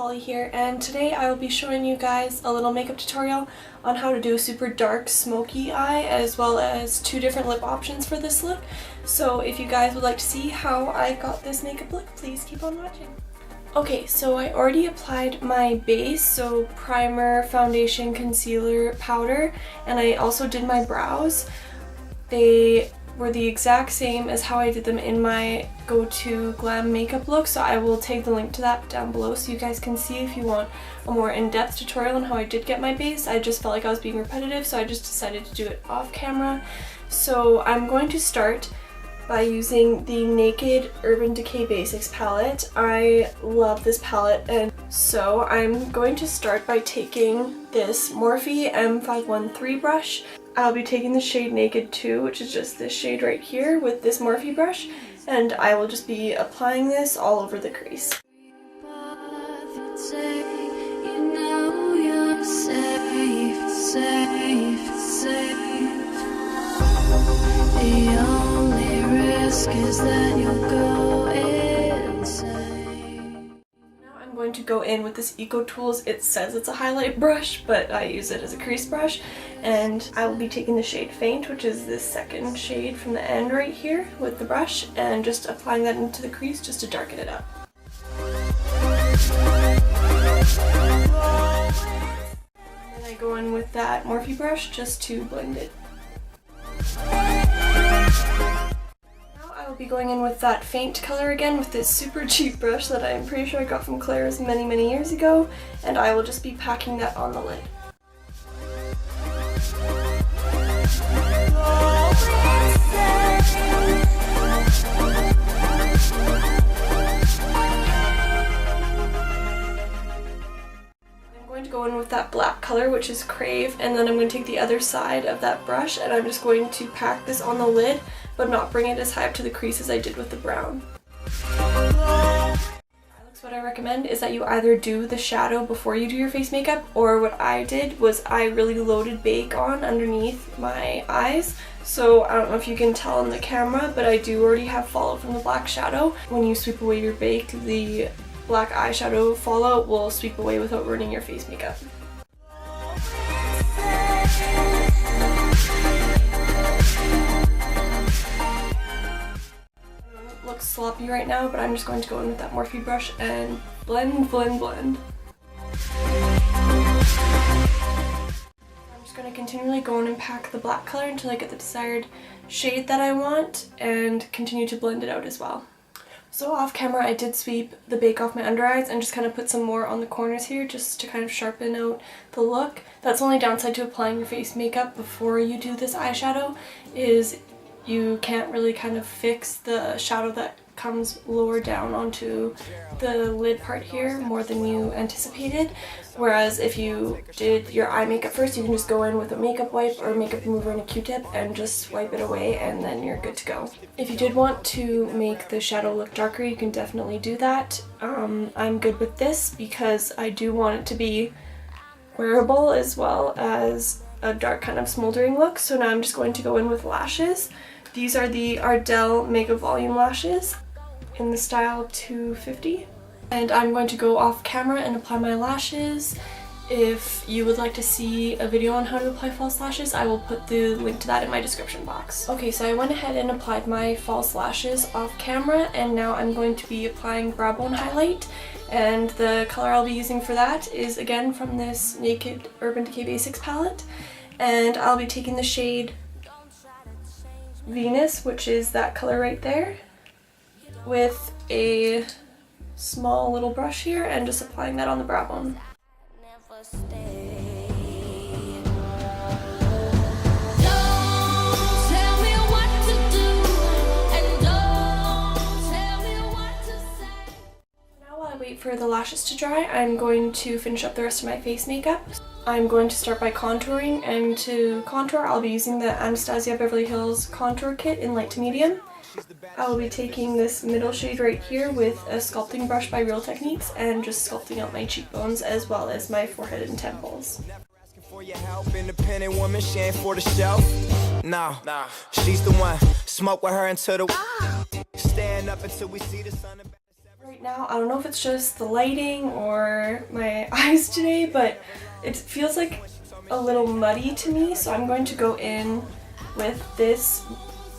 Holly here, and today I will be showing you guys a little makeup tutorial on how to do a super dark smoky eye as well as two different lip options for this look. So if you guys would like to see how I got this makeup look, please keep on watching. Okay, so I already applied my base, so primer, foundation, concealer, powder, and I also did my brows. They were the exact same as how I did them in my go-to glam makeup look, so I will take the link to that down below so you guys can see if you want a more in-depth tutorial on how I did get my base. I just felt like I was being repetitive, so I just decided to do it off camera. So I'm going to start by using the Naked Urban Decay Basics palette. I love this palette, and so I'm going to start by taking this Morphe M513 brush. I'll be taking the shade Naked 2, which is just this shade right here, with this Morphe brush, and I will just be applying this all over the crease. The only risk is that you'll go insane. Now I'm going to go in with this Eco Tools. It says it's a highlight brush, but I use it as a crease brush. And I will be taking the shade Faint, which is this second shade from the end right here with the brush, and just applying that into the crease just to darken it up. And then I go in with that Morphe brush just to blend it. Now I will be going in with that Faint color again with this super cheap brush that I'm pretty sure I got from Claire's many years ago, and I will just be packing that on the lid. Go in with that black color, which is Crave, and then I'm going to take the other side of that brush and I'm just going to pack this on the lid but not bring it as high up to the crease as I did with the brown. What I recommend is that you either do the shadow before you do your face makeup, or what I did was I really loaded bake on underneath my eyes. So I don't know if you can tell on the camera, but I do already have fallout from the black shadow. When you sweep away your bake, the black eyeshadow fallout will sweep away without ruining your face makeup. It looks sloppy right now, but I'm just going to go in with that Morphe brush and blend. I'm just going to continually go in and pack the black color until I get the desired shade that I want and continue to blend it out as well. So off camera I did sweep the bake off my under eyes and just kind of put some more on the corners here just to kind of sharpen out the look. That's the only downside to applying your face makeup before you do this eyeshadow, is you can't really kind of fix the shadow that comes lower down onto the lid part here more than you anticipated. Whereas if you did your eye makeup first, you can just go in with a makeup wipe or a makeup remover and a Q-tip and just wipe it away, and then you're good to go. If you did want to make the shadow look darker, you can definitely do that. I'm good with this because I do want it to be wearable as well as a dark kind of smoldering look. So now I'm just going to go in with lashes. These are the Ardell Mega Volume lashes in the style 250. And I'm going to go off camera and apply my lashes. If you would like to see a video on how to apply false lashes, I will put the link to that in my description box. Okay, so I went ahead and applied my false lashes off camera, and now I'm going to be applying brow bone highlight. And the color I'll be using for that is again from this Naked Urban Decay Basics palette. And I'll be taking the shade Venus, which is that color right there, with a small little brush here and just applying that on the brow bone. Now while I wait for the lashes to dry, I'm going to finish up the rest of my face makeup. I'm going to start by contouring, and to contour I'll be using the Anastasia Beverly Hills contour kit in light to medium. I will be taking this middle shade right here with a sculpting brush by Real Techniques and just sculpting out my cheekbones as well as my forehead and temples. Independent woman, she ain't for the show. Nah, she's the one. Smoke with her until the stand up until we see the sun. Right now, I don't know if it's just the lighting or my eyes today, but it feels like a little muddy to me, so I'm going to go in with this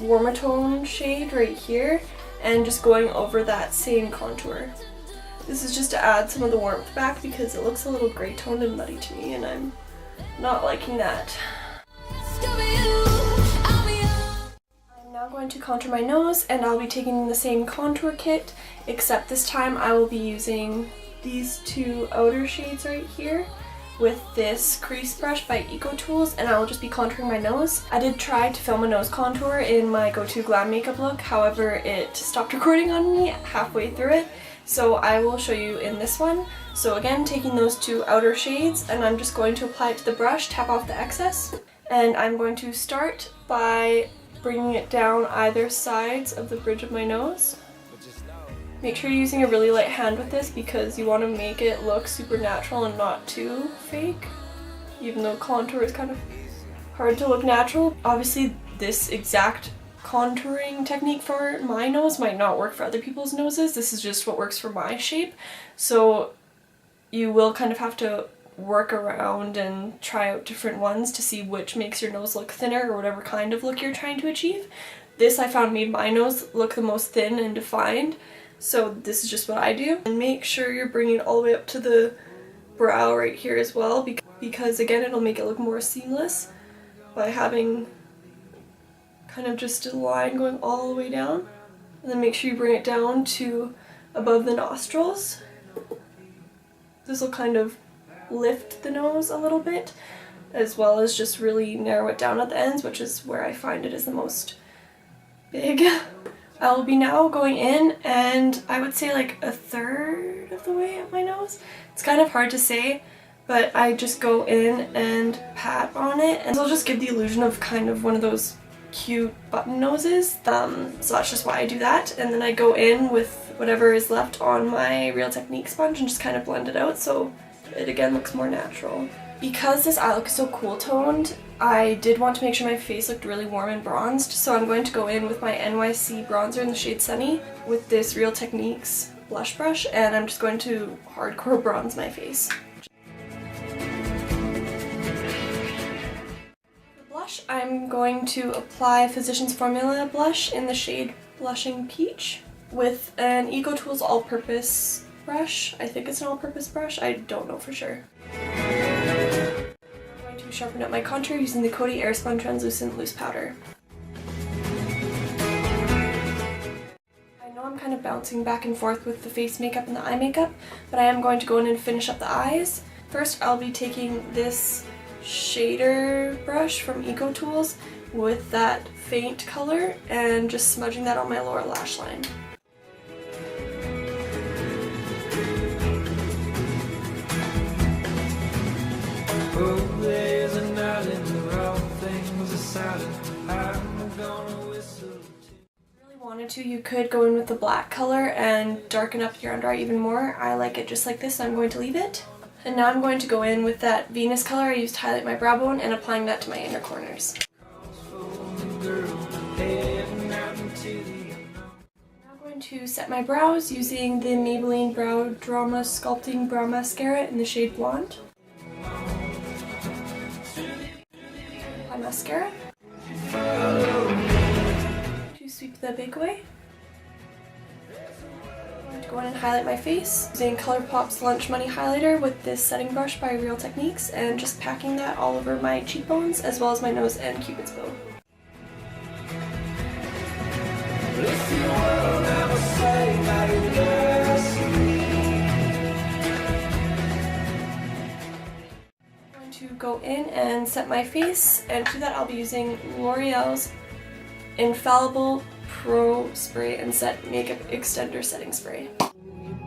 warmer tone shade right here and just going over that same contour. This is just to add some of the warmth back because it looks a little gray toned and muddy to me and I'm not liking that. I'm now going to contour my nose and I'll be taking the same contour kit, except this time I will be using these two outer shades right here with this crease brush by Eco Tools, and I will just be contouring my nose. I did try to film a nose contour in my go-to glam makeup look, however it stopped recording on me halfway through it, so I will show you in this one. So again, taking those two outer shades, and I'm just going to apply it to the brush, tap off the excess, and I'm going to start by bringing it down either sides of the bridge of my nose. Make sure you're using a really light hand with this because you want to make it look super natural and not too fake, even though contour is kind of hard to look natural. Obviously this exact contouring technique for my nose might not work for other people's noses. This is just what works for my shape, so you will kind of have to work around and try out different ones to see which makes your nose look thinner or whatever kind of look you're trying to achieve. This I found made my nose look the most thin and defined, so this is just what I do. And make sure you're bringing it all the way up to the brow right here as well, because again it'll make it look more seamless by having kind of just a line going all the way down. And then make sure you bring it down to above the nostrils. This will kind of lift the nose a little bit, as well as just really narrow it down at the ends, which is where I find it is the most big. I'll be now going in and I would say like a third of the way up my nose. It's kind of hard to say, but I just go in and pat on it, and it'll just give the illusion of kind of one of those cute button noses. So that's just why I do that, and then I go in with whatever is left on my Real Technique sponge and just kind of blend it out so it again looks more natural. Because this eye look is so cool toned, I did want to make sure my face looked really warm and bronzed, so I'm going to go in with my NYC bronzer in the shade Sunny with this Real Techniques blush brush, and I'm just going to hardcore bronze my face. For blush, I'm going to apply Physicians Formula blush in the shade Blushing Peach with an Eco Tools all-purpose brush. I think it's an all-purpose brush, I don't know for sure. I'm going to sharpen up my contour using the Coty Airspun Translucent Loose Powder. I know I'm kind of bouncing back and forth with the face makeup and the eye makeup, but I am going to go in and finish up the eyes. First, I'll be taking this shader brush from Eco Tools with that faint color and just smudging that on my lower lash line. You could go in with the black color and darken up your under eye even more. I like it just like this, so I'm going to leave it. And now I'm going to go in with that Venus color I used to highlight my brow bone and applying that to my inner corners. I'm now going to set my brows using the Maybelline Brow Drama Sculpting Brow Mascara in the shade Blonde. Apply mascara. Sweep the bake away. I'm going to go in and highlight my face using Colourpop's Lunch Money highlighter with this setting brush by Real Techniques, and just packing that all over my cheekbones as well as my nose and Cupid's bow. I'm going to go in and set my face, and to that I'll be using L'Oreal's Infallible Pro Spray and Set Makeup Extender Setting Spray.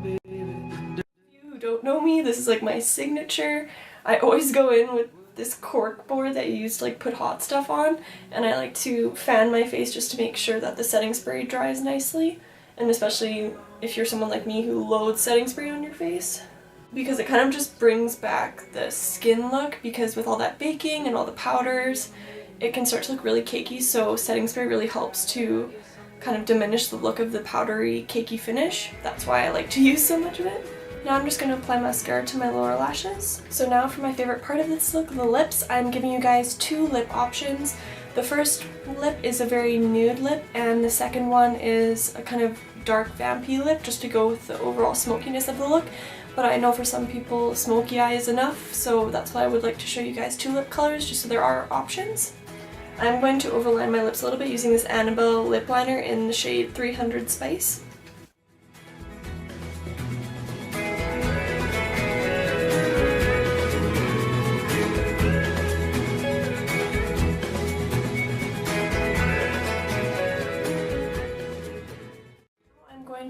If you don't know me, this is like my signature. I always go in with this cork board that you use to like put hot stuff on, and I like to fan my face just to make sure that the setting spray dries nicely, and especially if you're someone like me who loads setting spray on your face, because it kind of just brings back the skin look, because with all that baking and all the powders it can start to look really cakey, so setting spray really helps to kind of diminish the look of the powdery, cakey finish. That's why I like to use so much of it. Now I'm just going to apply mascara to my lower lashes. So now for my favorite part of this look, the lips, I'm giving you guys 2 lip options. The first lip is a very nude lip, and the second one is a kind of dark vampy lip, just to go with the overall smokiness of the look. But I know for some people smoky eye is enough, so that's why I would like to show you guys 2 lip colors, just so there are options. I'm going to overline my lips a little bit using this Annabelle lip liner in the shade 300 Spice.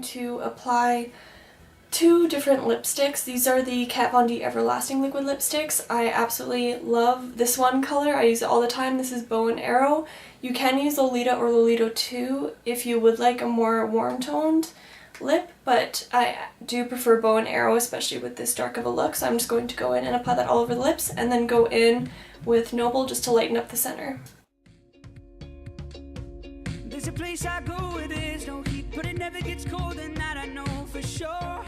To apply 2 different lipsticks. These are the Kat Von D Everlasting Liquid Lipsticks. I absolutely love this one color. I use it all the time. This is Bow and Arrow. You can use Lolita or Lolito 2 if you would like a more warm toned lip, but I do prefer Bow and Arrow, especially with this dark of a look, so I'm just going to go in and apply that all over the lips and then go in with Noble just to lighten up the center. There's a place I go where there's no heat, but it never gets cold, and that I know for sure.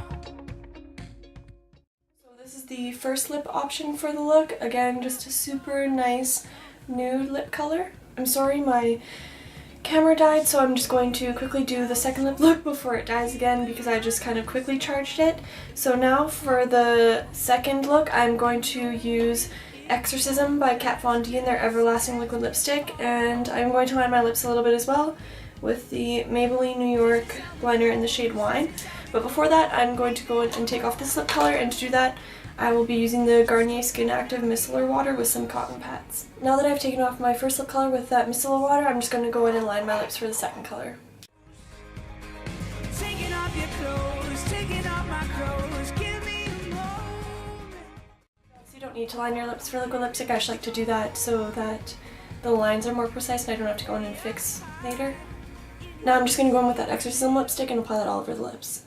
So this is the first lip option for the look. Again, just a super nice nude lip color. I'm sorry my camera died, so I'm just going to quickly do the second lip look before it dies again because I just kind of quickly charged it. So now for the second look, I'm going to use Exorcism by Kat Von D in their Everlasting Liquid Lipstick, and I'm going to line my lips a little bit as well with the Maybelline New York liner in the shade Wine. But before that, I'm going to go in and take off this lip color, and to do that, I will be using the Garnier Skin Active Micellar water with some cotton pads. Now that I've taken off my first lip color with that micellar water, I'm just going to go in and line my lips for the second color. Taking off your clothes, taking off my clothes, give me a moment. So you don't need to line your lips for liquid lipstick. I just like to do that so that the lines are more precise and I don't have to go in and fix later. Now I'm just going to go in with that Exorcism lipstick and apply that all over the lips.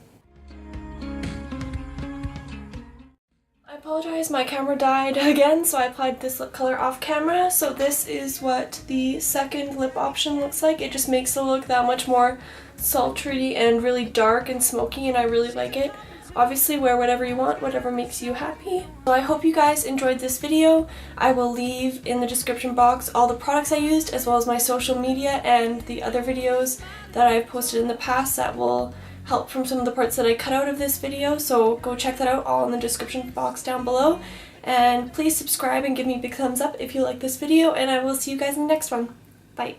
I apologize, my camera died again, so I applied this lip color off camera. So this is what the second lip option looks like. It just makes the look that much more sultry and really dark and smoky, and I really like it. Obviously wear whatever you want, whatever makes you happy. So I hope you guys enjoyed this video. I will leave in the description box all the products I used, as well as my social media and the other videos that I've posted in the past that will help from some of the parts that I cut out of this video. So go check that out all in the description box down below. And please subscribe and give me a big thumbs up if you like this video, and I will see you guys in the next one. Bye!